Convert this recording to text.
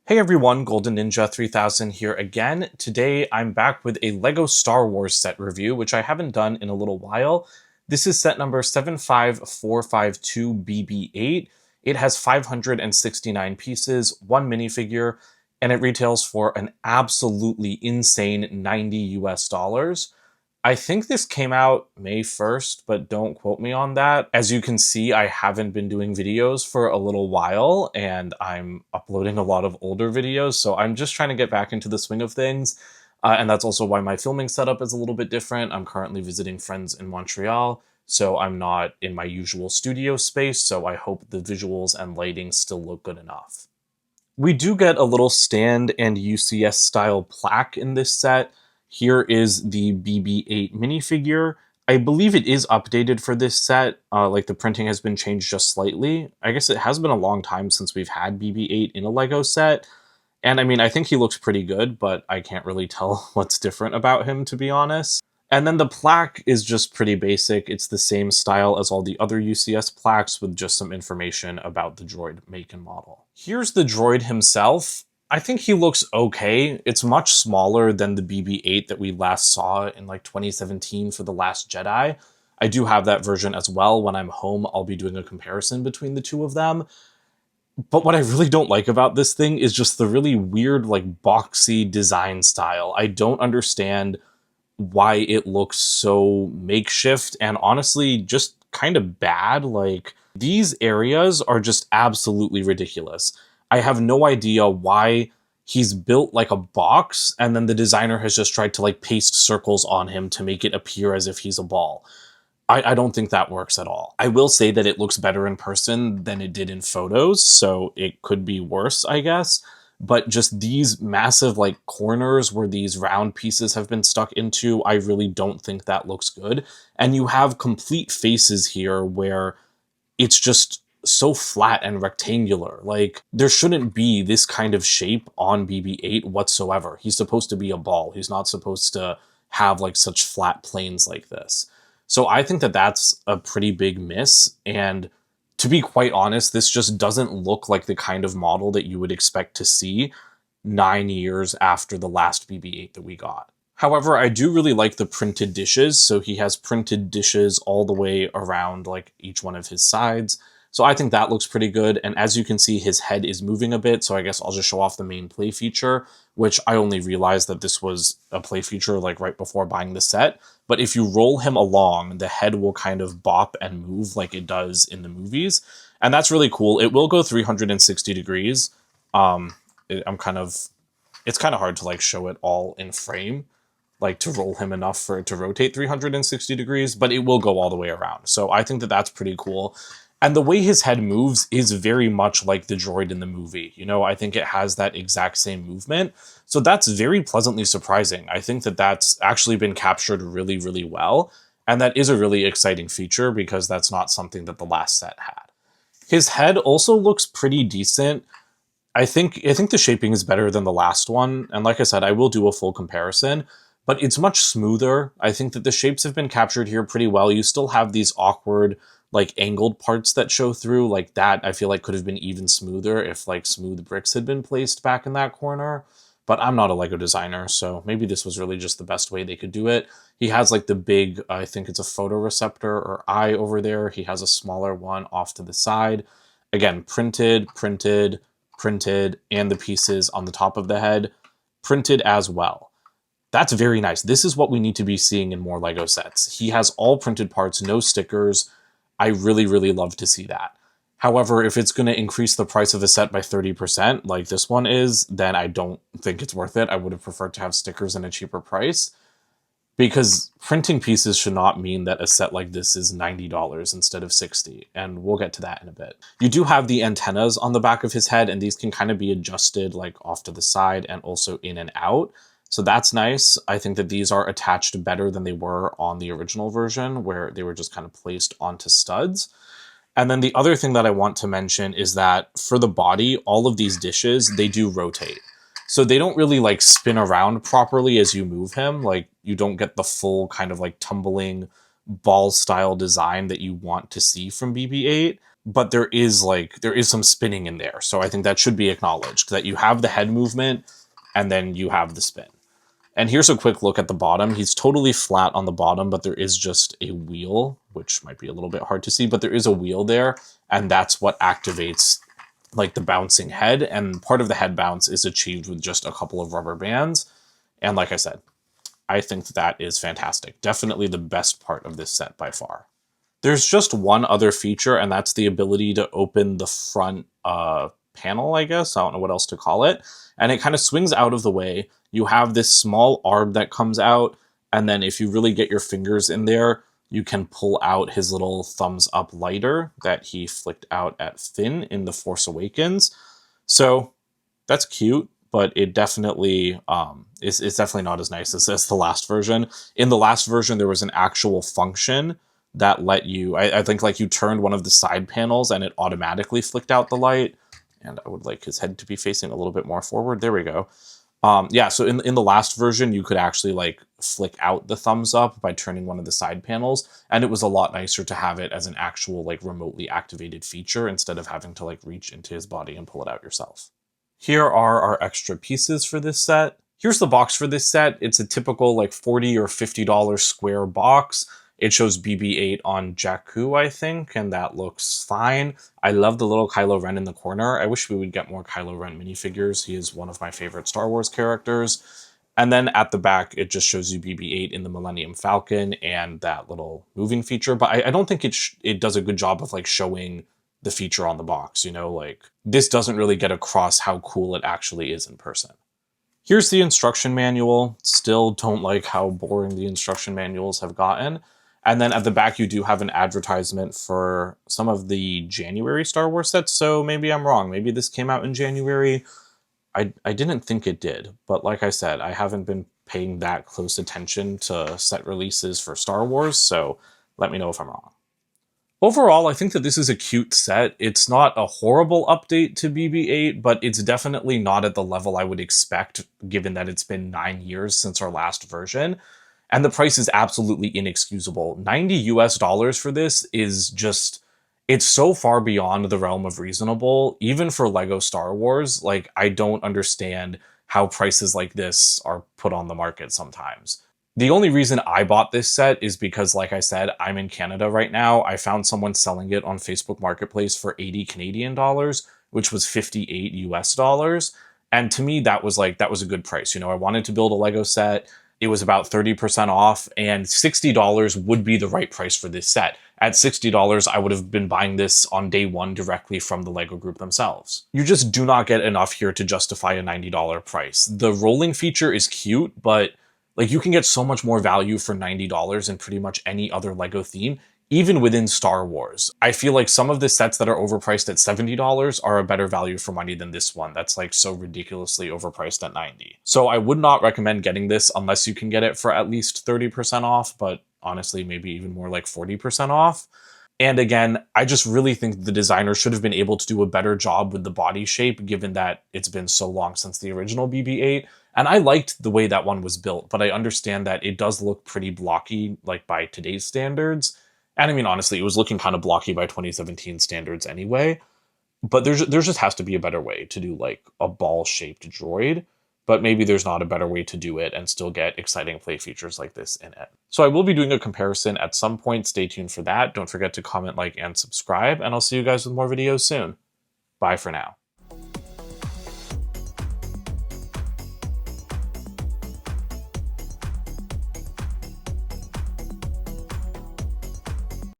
Hey everyone, Golden Ninja 3000 here again. Today I'm back with a LEGO Star Wars set review, which I haven't done in a little while. This is set number 75452 BB-8. It has 569 pieces, one minifigure, and it retails for an absolutely insane 90 US dollars. I think this came out May 1st, but don't quote me on that. As you can see, I haven't been doing videos for a little while, and I'm uploading a lot of older videos, so I'm just trying to get back into the swing of things. And that's also why my filming setup is a little bit different. I'm currently visiting friends in Montreal, so I'm not in my usual studio space, so I hope the visuals and lighting still look good enough. We do get a little stand and UCS style plaque in this set. Here is the BB-8 minifigure. I believe it is updated for this set, like the printing has been changed just slightly. I guess it has been a long time since we've had BB-8 in a LEGO set. And I mean, I think he looks pretty good, but I can't really tell what's different about him, to be honest. And then the plaque is just pretty basic. It's the same style as all the other UCS plaques with just some information about the droid make and model. Here's the droid himself. I think he looks okay. It's much smaller than the BB-8 that we last saw in like 2017 for The Last Jedi. I do have that version as well. When I'm home, I'll be doing a comparison between the two of them. But what I really don't like about this thing is just the really weird, like, boxy design style. I don't understand why it looks so makeshift and honestly just kind of bad. Like, these areas are just absolutely ridiculous. I have no idea why he's built like a box and then the designer has just tried to like paste circles on him to make it appear as if he's a ball. I don't think that works at all. I will say that it looks better in person than it did in photos, so it could be worse, I guess. But just these massive like corners where these round pieces have been stuck into, I really don't think that looks good. And you have complete faces here where it's just so flat and rectangular. Like, there shouldn't be this kind of shape on BB-8 whatsoever. He's supposed to be a ball. He's not supposed to have like such flat planes like this. So I think that that's a pretty big miss. And to be quite honest, this just doesn't look like the kind of model that you would expect to see 9 years after the last BB-8 that we got. However, I do really like the printed dishes. So he has printed dishes all the way around like each one of his sides. So I think that looks pretty good. And as you can see, his head is moving a bit. So I guess I'll just show off the main play feature, which I only realized that this was a play feature like right before buying the set. But if you roll him along, the head will kind of bop and move like it does in the movies. And that's really cool. It will go 360 degrees. It's kind of hard to like show it all in frame, like to roll him enough for it to rotate 360 degrees, but it will go all the way around. So I think that that's pretty cool. And the way his head moves is very much like the droid in the movie. You know, I think it has that exact same movement. So that's very pleasantly surprising. I think that that's actually been captured really, really well. And that is a really exciting feature because that's not something that the last set had. His head also looks pretty decent. I think the shaping is better than the last one. And like I said, I will do a full comparison, but it's much smoother. I think that the shapes have been captured here pretty well. You still have these awkward, like angled parts that show through, like that I feel like could have been even smoother if like smooth bricks had been placed back in that corner. But I'm not a LEGO designer, so maybe this was really just the best way they could do it. He has like the big, I think it's a photoreceptor or eye over there. He has a smaller one off to the side. Again, printed, printed, printed, and the pieces on the top of the head, printed as well. That's very nice. This is what we need to be seeing in more LEGO sets. He has all printed parts, no stickers. I really, really love to see that. However, if it's going to increase the price of a set by 30%, like this one is, then I don't think it's worth it. I would have preferred to have stickers and a cheaper price, because printing pieces should not mean that a set like this is $90 instead of $60, and we'll get to that in a bit. You do have the antennas on the back of his head, and these can kind of be adjusted like off to the side and also in and out. So that's nice. I think that these are attached better than they were on the original version, where they were just kind of placed onto studs. And then the other thing that I want to mention is that for the body, all of these dishes, they do rotate. So they don't really like spin around properly as you move him. Like, you don't get the full kind of like tumbling ball style design that you want to see from BB-8. but there is some spinning in there. So I think that should be acknowledged, that you have the head movement and then you have the spin. And here's a quick look at the bottom. He's totally flat on the bottom, but there is just a wheel, which might be a little bit hard to see, but there is a wheel there, and that's what activates like the bouncing head, and part of the head bounce is achieved with just a couple of rubber bands. And like I said, I think that is fantastic. Definitely the best part of this set by far. There's just one other feature, and that's the ability to open the front panel, I guess. I don't know what else to call it. And it kind of swings out of the way. You have this small arm that comes out, and then if you really get your fingers in there, you can pull out his little thumbs up lighter that he flicked out at Finn in The Force Awakens. So that's cute, but it definitely it's definitely not as nice as the last version. In the last version, there was an actual function that let you, I think like you turned one of the side panels and it automatically flicked out the light. And I would like his head to be facing a little bit more forward. There we go. Yeah, so in the last version, you could actually like flick out the thumbs up by turning one of the side panels. And it was a lot nicer to have it as an actual like remotely activated feature instead of having to like reach into his body and pull it out yourself. Here are our extra pieces for this set. Here's the box for this set. It's a typical like $40 or $50 square box. It shows BB-8 on Jakku, I think, and that looks fine. I love the little Kylo Ren in the corner. I wish we would get more Kylo Ren minifigures. He is one of my favorite Star Wars characters. And then at the back, it just shows you BB-8 in the Millennium Falcon and that little moving feature. But I don't think it does a good job of like showing the feature on the box, you know? Like, this doesn't really get across how cool it actually is in person. Here's the instruction manual. Still don't like how boring the instruction manuals have gotten. And then at the back, you do have an advertisement for some of the January Star Wars sets, so maybe I'm wrong. Maybe this came out in January. I didn't think it did, but like I said, I haven't been paying that close attention to set releases for Star Wars, so let me know if I'm wrong. Overall, I think that this is a cute set. It's not a horrible update to BB-8, but it's definitely not at the level I would expect, given that it's been 9 years since our last version. And the price is absolutely inexcusable. $90 US for this is just, it's so far beyond the realm of reasonable, even for LEGO Star Wars. Like, I don't understand how prices like this are put on the market sometimes. The only reason I bought this set is because, like I said, I'm in Canada right now. I found someone selling it on Facebook Marketplace for 80 Canadian dollars, which was 58 US. And to me, that was a good price. You know, I wanted to build a LEGO set. It was about 30% off, and $60 would be the right price for this set. At $60, I would have been buying this on day one directly from the LEGO group themselves. You just do not get enough here to justify a $90 price. The rolling feature is cute, but like, you can get so much more value for $90 in pretty much any other LEGO theme, even within Star Wars. I feel like some of the sets that are overpriced at $70 are a better value for money than this one that's like so ridiculously overpriced at $90. So I would not recommend getting this unless you can get it for at least 30% off, but honestly, maybe even more like 40% off. And again, I just really think the designer should have been able to do a better job with the body shape, given that it's been so long since the original BB-8. And I liked the way that one was built, but I understand that it does look pretty blocky, like by today's standards. And I mean, honestly, it was looking kind of blocky by 2017 standards anyway. But there just has to be a better way to do like a ball-shaped droid. But maybe there's not a better way to do it and still get exciting play features like this in it. So I will be doing a comparison at some point. Stay tuned for that. Don't forget to comment, like, and subscribe. And I'll see you guys with more videos soon. Bye for now.